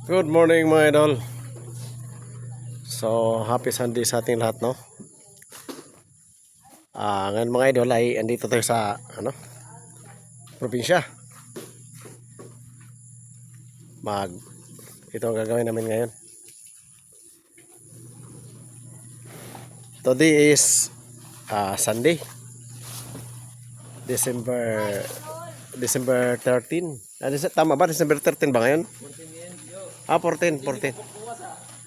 Good morning mga idol. So, happy Sunday sa ating lahat, no? Ngayon mga idol ay andito tayo sa probinsya. Mag Ito ang gagawin namin ngayon. Today is Sunday. December 13. Tama ba? December 13 ba ngayon? 14.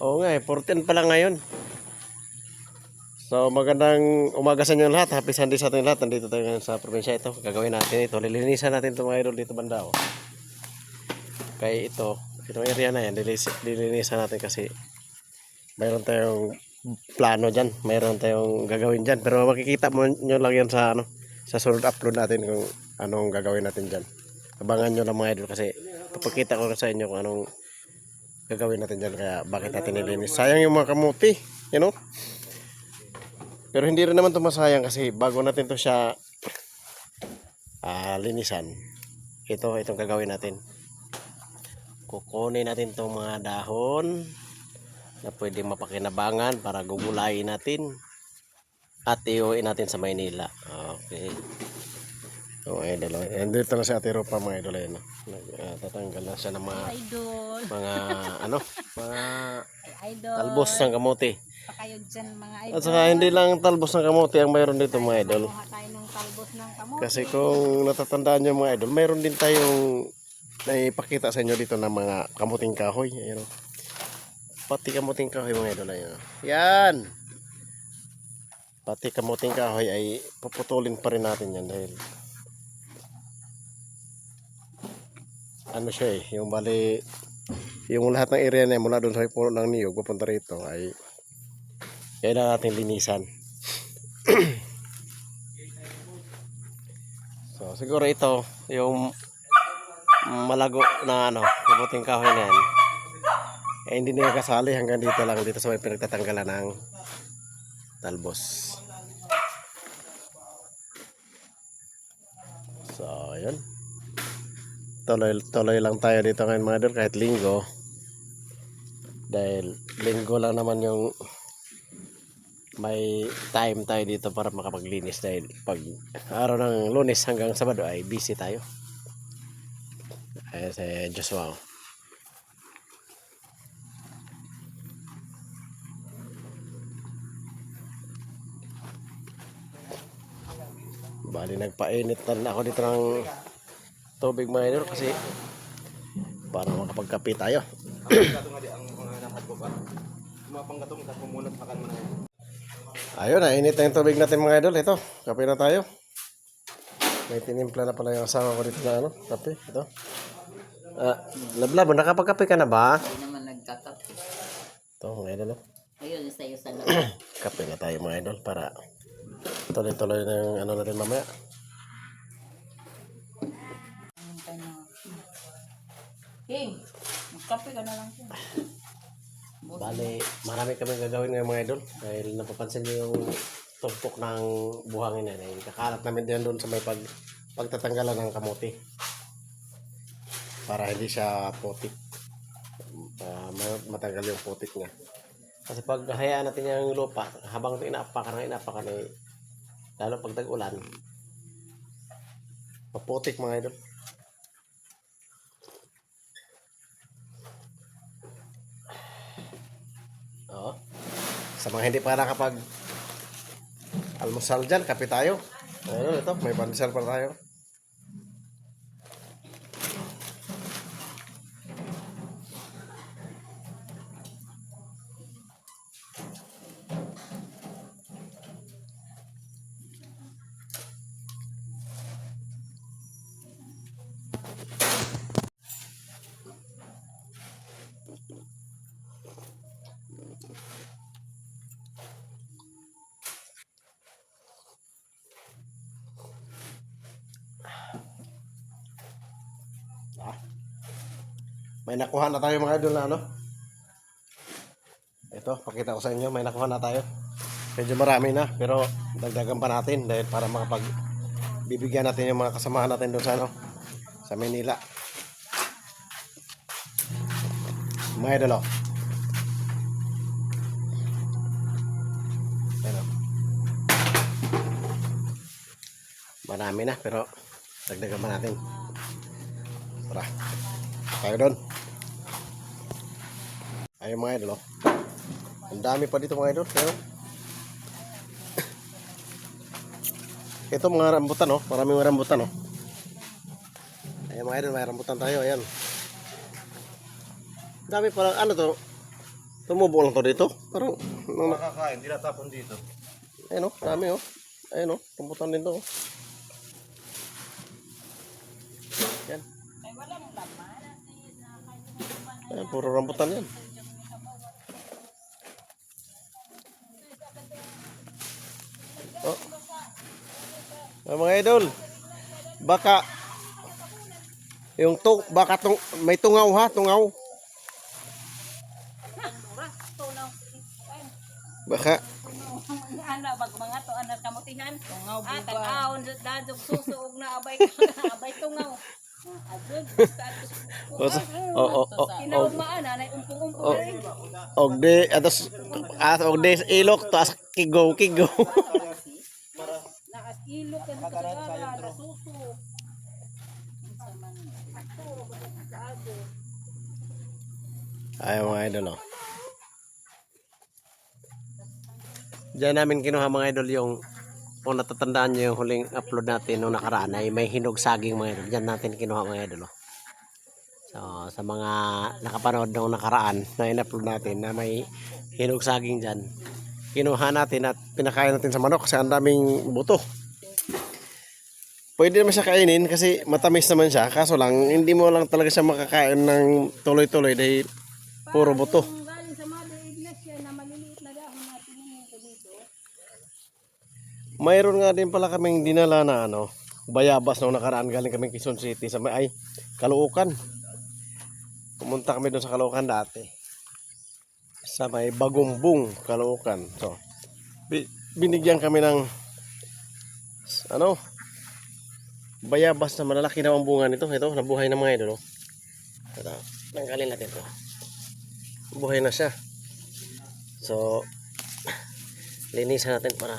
Oo nga 14 pa lang ngayon. So magandang umaga sa inyo lahat. Happy Sunday sa ating lahat. Nandito tayo ngayon sa probinsya ito. Gagawin natin ito. Lilinisan natin itong mga idol dito banda. Kaya itong area na yan, lilinisan natin kasi mayroon tayong plano dyan. Mayroon tayong gagawin dyan. Pero makikita mo nyo lang yan sa sa sunod upload natin kung anong gagawin natin dyan. Abangan nyo lang mga idol kasi papakita ko sa inyo kung anong gagawin natin dyan. Kaya bakit natin nilinis. Sayang yung mga kamuti. You know? Pero hindi rin naman ito masayang kasi bago natin ito siya linisan. Itong gagawin natin. Kukunin natin itong mga dahon na pwedeng mapakinabangan para gugulayin natin at iuwi natin sa Maynila. Okay. So, idol. Dito na si Ate Rupa mga idol. Tatanggal na siya ng mga talbos ng kamote. Kayo dyan, mga idol. At saka hindi lang talbos ng kamote ang mayroon dito mga idol. Kuha tayo ng talbos ng kamote. Kasi kung natatandaan nyo mga idol, mayroon din tayong naipakita sa inyo dito ng mga kamuting kahoy. Ayan, pati kamuting kahoy mga idol. Ayan. Yan! Pati kamuting kahoy ay puputulin pa rin natin yan dahil siya yung bali, yung lahat ng area na mula doon sa puno ng niyog papunta rito ay kailangan natin linisan. So siguro ito yung malago na kamuting kahoy na yan hindi na kasali hanggang dito lang, dito sa may pinagtatanggalan ng talbos. So yun, tuloy lang tayo dito ngayon mga idol kahit linggo, dahil linggo lang naman yung may time tayo dito para makapaglinis, dahil pag araw ng Lunes hanggang Sabado ay busy tayo. Ayan si Joshua. Bali nagpainit na ako dito ng tubig mga idol kasi para makapagkape tayo. Ayun, init na yung tubig natin mga idol. Ito, kape na tayo. May tinimpla na pala yung asawa ko dito na kape. Ito. Lablabo, nakapagkape ka na ba? Hindi naman nagkakape. Ito mga idol. Ayun, isa sa loob. Kape na tayo mga idol para tuloy-tuloy na yung natin mamaya. King, magkape ka na lang. Bale, marami kami gagawin ngayon mga idol. Dahil napapansin nyo yung tumpok ng buhangin yan. Kakalat namin din doon sa may pagtatanggalan ng kamote. Para hindi siya putik. Matanggal yung putik niya. Kasi pag hayaan natin yung lupa, habang inaapakan lalo pag tag-ulan, maputik mga idol. Sa mga hindi pa nakapag almusal dyan, kape tayo. Ayun, ito, may pandesal pa tayo. May nakuha na tayo mga idol na ito, pakita ko sa inyo, may nakuha na tayo. Medyo marami na, pero dagdagan pa natin dahil para bibigyan natin yung mga kasamahan natin doon sa Maynila. Mga idol, oh. Ayan, oh. Marami na, pero dagdagan pa natin. Tara. Tayo doon. Ayun mga idol, oh. Ang dami pa dito mga idol. Pero ito mga rambutan, oh. Maraming rambutan, oh. Ayan mga idol, may rambutan tayo. Ayan. Dami parang ano to? Tumubo lang to dito. Parang Makakain, tinatapon dito. ayun, oh. Dami, oh. Ayun, oh. Rambutan din to, oh. Yan. Ayan, puro rambutan yan. Oh. Ay, mga idol, baka yung baka may tungaw ha, tungaw. Baka Ana bag mga to ana kamutihan. Tungaw buga. Tag-aon dadog susuog na abay abay tungaw. Adud Kinawag maana na umpong-umpong rin. og de atas og de ilok to as kigo. Naas ilok kan tagara na susu. Ay mga idol, oh. Diyan namin kinuha mga idol yung kung natatandaan nyo yung huling upload natin nung nakaraan ay may hinog saging mga idol. Diyan natin kinuha mga idol, oh. So sa mga nakapanood nung nakaraan na in-upload natin na may hinog saging dyan, kinuha natin at pinakain natin sa manok kasi ang daming buto. Pwede naman siya kainin kasi matamis naman siya, kaso lang hindi mo lang talaga siya makakain ng tuloy-tuloy dahil puro buto. Galing sa Mother Iglesia na maliliit na dahon natin ko dito. Mayroon nga din pala kaming dinala na ano, bayabas nung nakaraan, galing kaming Quezon City sa may Caloocan. Pumunta kami doon sa Caloocan dati. Sa may Bagumbong, Caloocan. So, binigyan kami ng ano, bayabas na malalaki na ang bunga nito. Ito, nabuhay na mga idol, oh. Ito, tanggalin natin to. Buhay na siya. So, linisan natin para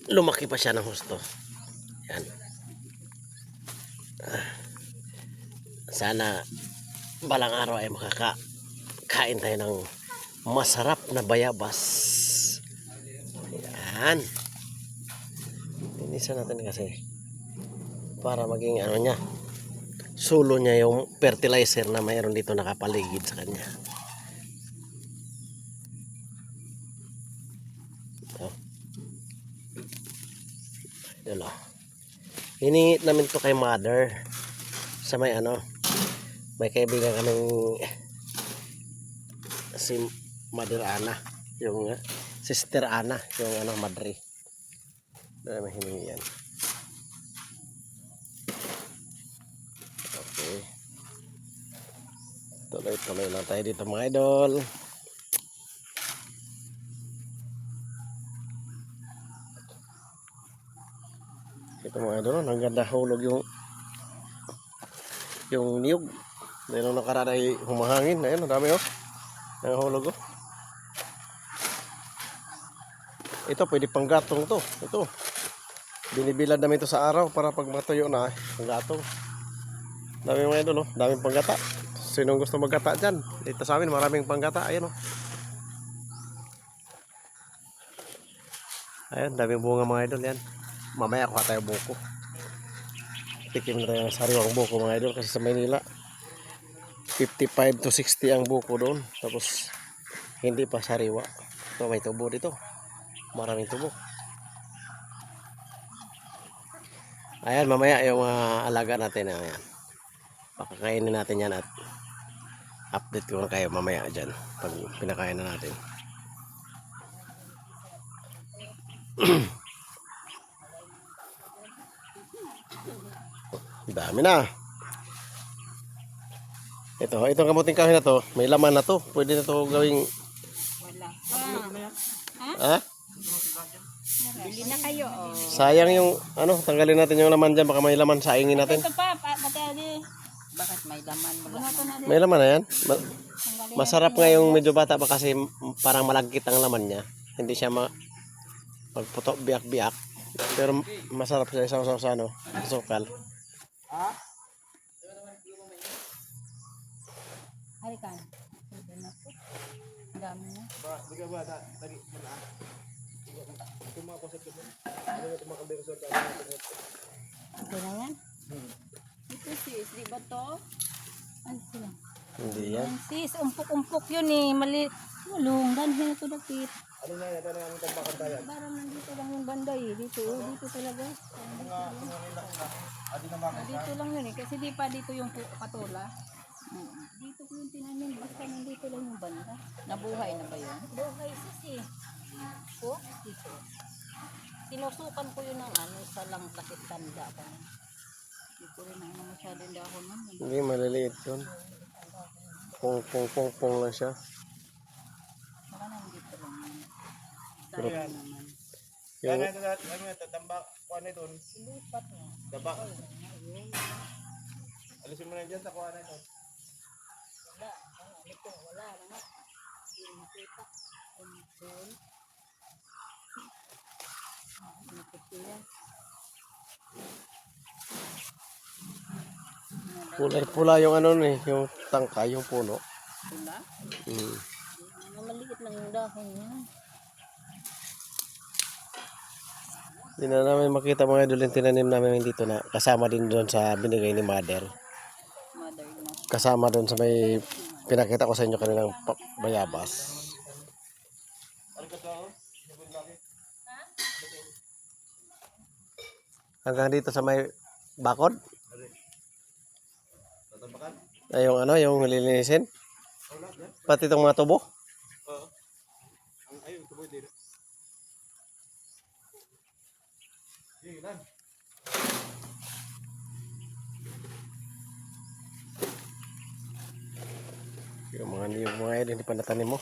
lumaki pa siya ng husto. Yan. Sana balang araw ay makakain tayo ng masarap na bayabas. Yan. Linisan natin kasi para maging ano niya, sulo niya yung fertilizer na mayroon dito nakapaligid sa kanya. Ito. Yun, oh. Hiningit namin to kay mother sa may ano, may kaibigan kaming si Mother Ana, yung Sister Ana, yung ano, madre. Dahil may hiningi yan. Okay. Tuloy-tuloy lang tayo dito mga idol. Ito mga idol, ang ganda hulog yung niyog. Dahil nung nakaraan ay humahangin. Ayun, ang dami, oh. Nangahulog, oh. Ito, pwede pang gatong to. Ito. Binibilad namin ito sa araw para pag matuyo na, pang gatong. Dami mga idol, oh. Daming panggata. Sinong gusto maggata dyan? Dito sa amin, maraming panggata. Ayun, oh. Ayun, daming bunga mga idol yan. Mamaya kuha tayo buko. Tikim na tayo ng sariwang buko mga idol kasi sa Maynila 55 to 60 ang buko doon. Tapos hindi pa sariwa. Ito, may tubo dito. Maraming tubo. Ayan, mamaya yung alaga natin. Ayan. Pakakainin natin yan at update ko na kayo mamaya dyan pag pinakain na natin. Dami na. Itong kamuting kahoy na to, may laman na to. Pwede na to gawing ha? Bili na kayo. Sayang yung ano, tanggalin natin yung laman dyan, baka may laman saingin natin. Ito pa, patali. Bakit may laman? Bunuto na din. May laman na yan. Tanggalin Masarap nga yung medyo bata pa kasi parang malagkit ang laman niya. Hindi siya magputok biyak-biyak. Pero masarap siya isaw-saw sa ano, sukal. Halikan. Ang dami na. Okay na yan? Ito sis, di ba to? Ano sila? Hindi yan. Yan sis, umpok-umpok yun eh. Mali. Walong, ganhin ito dakit. Ano na yan? Ano ang tambakan tayo? Parang nandito lang yung banda eh. Dito, dito talaga. Dito lang yun eh. Kasi di pa dito yung patula. Dito ko yung tinanim. Basta nandito lang yung banda. Nabuhay na ba yun? Buhay sis eh. Oh, dito. Sinusukan ko yun ng ano, isa lang kasi tanda pa. Dito rin ang masyadong dahon nun. Hindi, maliliit yun. Pong lang siya. Baka nandito lang yun. Pero, Tayo naman. Yan, ano yan, tatambak. Kuha na ito. Lipat mo. Daba. Alisin mo na dyan sa kuha na ito. Wala. Ito, wala. Wala. Hindi makita. Doon. Nakikita. pula yung ano ni, yung tangka, yung puno. Pula? Hmm. Maliit lang yung dahon niya. Hindi na namin makita mga idol yung tinanim namin dito na kasama din doon sa binigay ni mother. Mother mo. Kasama doon sa may pinakita ko sa inyo kanilang bayabas. Hanggang dito sa may bakod. Tatambakan? Ay, yung ano, yung lilinisin. Pati itong mga tubo. Oo. Ayun, tuboy din. Sige, lan. Yung mga idol, hindi pa natanim mo.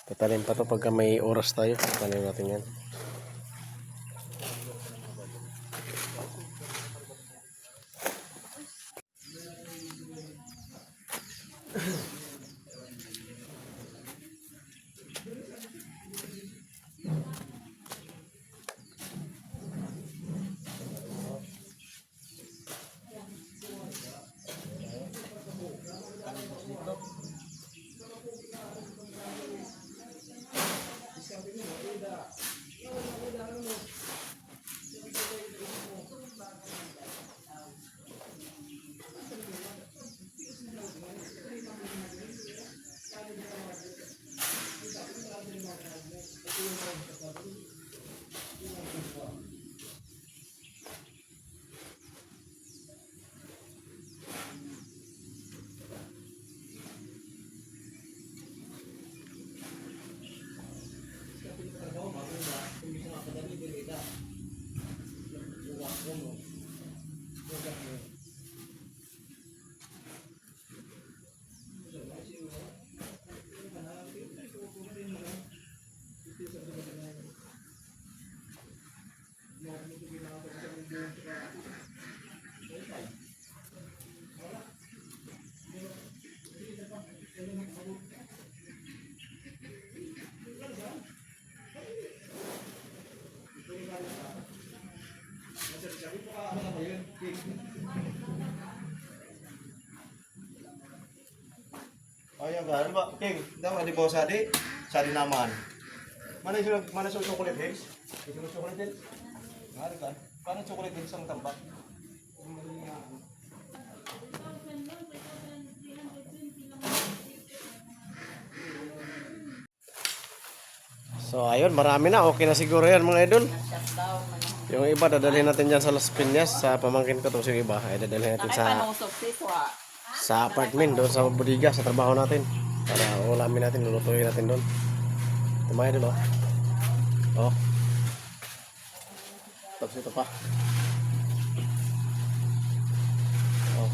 Tatanim pa to pagka may oras tayo. Tatanim natin yan. Ayan ka, ano ba? King, daw, di ba sadi naman. Mana sa chocolate hills? Ito na chocolate hills? Ngari ka, paano chocolate hills ang tambak? So ayun, marami na. Okay na siguro yan mga idol. Shutdown man. Yung iba dadalhin natin dyan sa Las Piñas. Sa pamangkin ko to yung iba. Ay dadalhin natin sa apartment doon sa bodega sa trabaho natin. Para ulamin natin, lulutuin natin doon. Ito mga idol oh. Oh. Tapos ito pa. Oh.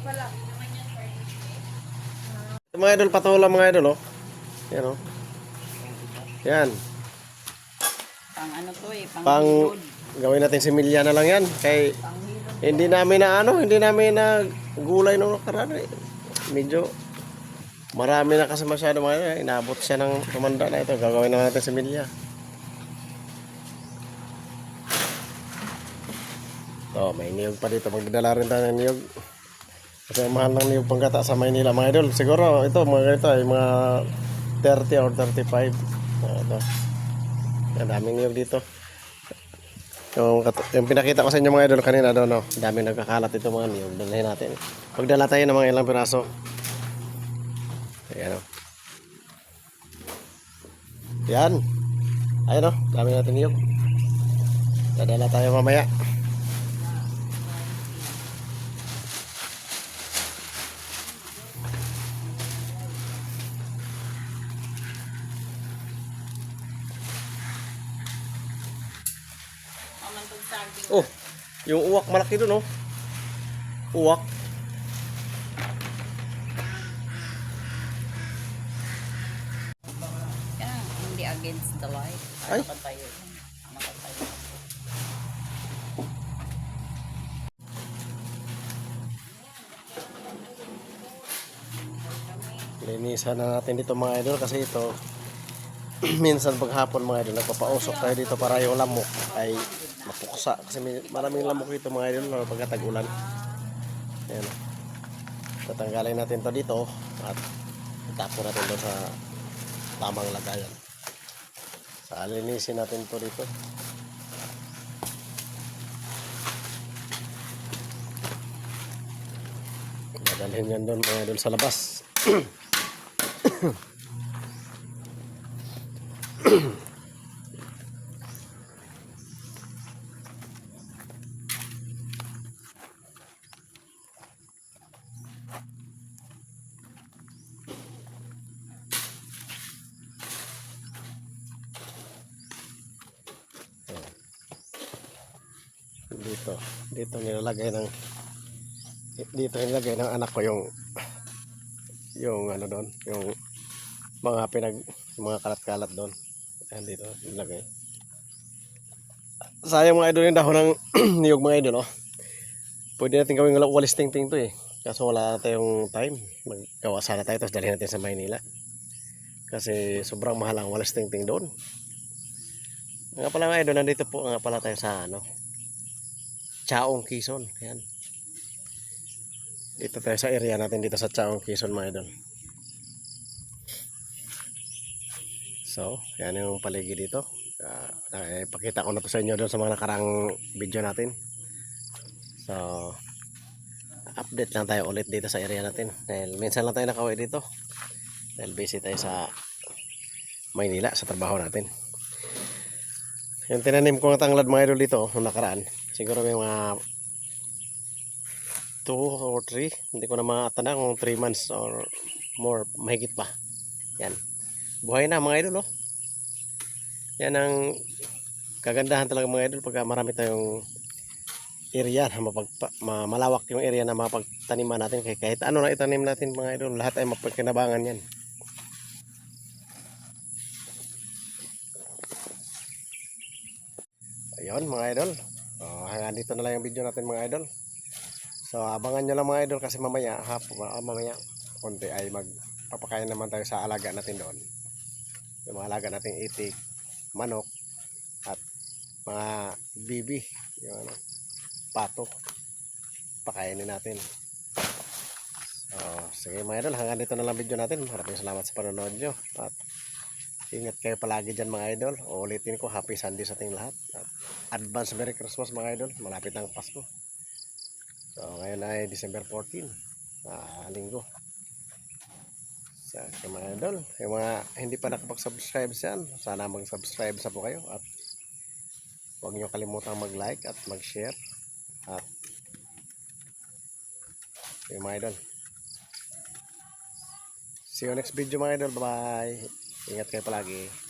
Ito, mga idol, patola mga idol, oh. Yan, oh. Yan. Pang ano to eh, pang, Pang hilod. gawin natin similya na lang yan. Kay Pang hilod. hindi namin na gulay nung nakaraan. Eh. Medyo marami na kasi masyado mga idol. Inabot siya ng tumanda na ito. Gagawin na natin similya. So, may niyog pa dito. Magdadala rin tayo ng niyog. Kasi ang mahal ng niyog panggata sa Maynila mga idol. Siguro ito mga ganito ay mga 30 or 35. Ito. Ang daming niyog dito. Yung pinakita ko sa inyo mga idol kanina doon, no? Daming nagkakalat ito mga niyog. Dalahin natin. Pagdala tayo ng mga ilang piraso. Ayan o. Yan. Ayan o. Dami natin niyog. Dadala tayo mamaya. Mamantog saging. Oh, yung uwak malaki doon, oh. Uwak. Yan, hindi against the light. Ay. Nakatayo. Nakatayo. Linisan na natin dito mga idol kasi ito minsan paghapon mga idol nagpapausok tayo dito para yung lamok ay mapuksa kasi maraming lamok dito mga idol lalo pagka tag-ulan. Ayan. Tatanggalin natin to dito at itapon natin to sa tamang lagayan. Linisin natin to dito. Dadalhin yan doon mga idol sa labas. Dito nilalagay ng anak ko yung ano doon, yung mga kalat-kalat doon. Ayan dito nilagay. Sayang mga idol yung dahon ng niyog mga idol, oh. Pwede natin gawing walis tingting to eh. Kaso wala tayong time. Maggawa sana tayo tapos dalhin natin sa Maynila. Kasi sobrang mahal ang walis tingting doon. Nga pala mga idol, nandito po nga pala tayo sa Chaong, Quezon. Ayan. Dito tayo sa area natin dito sa Chaong, Quezon mga idol. So, yan yung paligid dito. Pakita ko na to sa inyo doon sa mga nakarang video natin. So, update lang tayo ulit dito sa area natin. Dahil minsan lang tayo nakauwi dito. Dahil busy tayo sa Maynila sa trabaho natin. Yung tinanim ko ng tanglad mga idol dito nung nakaraan. Siguro may mga 2 or 3. Hindi ko na matanda kung 3 months or more. Mahigit pa. Yan. Buhay na mga idol, oh. Yan ang kagandahan talaga mga idol pagka marami tayong area na malawak yung area na mapagtaniman natin. Kahit ano na itanim natin mga idol, lahat ay mapagkinabangan yan. Ayun mga idol. Hanggang dito na lang yung video natin mga idol. So abangan nyo lang mga idol kasi mamaya mamaya konti ay magpapakain naman tayo sa alaga natin doon. Yung mga alaga nating itik, manok at mga bibi, yung pato, pakainin natin. So sige mga idol, hanggang dito na lang video natin. Maraming salamat sa panonood nyo at ingat kayo palagi dyan mga idol. Ulitin ko, happy Sunday sa ating lahat at advance Merry Christmas mga idol. Malapit ang Pasko. So ngayon ay December 14, linggo. So mga idol, yung mga hindi pa nakapag-subscribe dyan, sana mag-subscribe sa po kayo at huwag nyo kalimutang mag-like at mag-share. At yung mga idol, see you next video mga idol. Bye bye. Ingat kayo palagi.